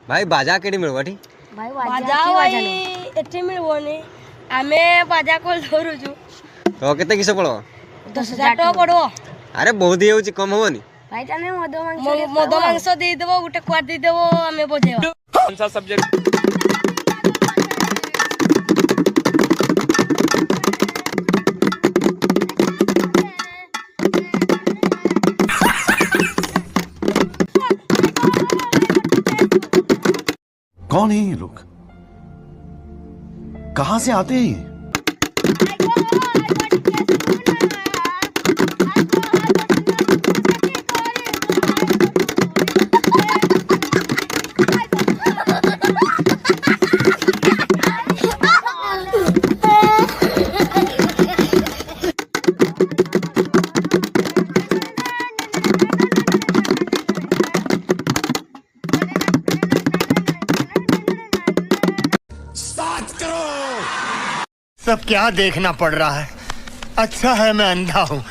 भाई बाजा केडी मिळवाठी भाई बाजा भाई एठी मिलबोनी आमे बाजा कोल धरुछु तो केते किस पड़ो 10,000 टका पड़ो अरे बहुत ही होची कम होबनी भाई जाने मद मांस दे देबो गुटे क्वार दे देबो आमे बजेवा कौन सा सब्जेक्ट कौन है ये लोग? कहां से आते हैं ये? सब क्या देखना पड़ रहा है। अच्छा है मैं अंधा हूँ।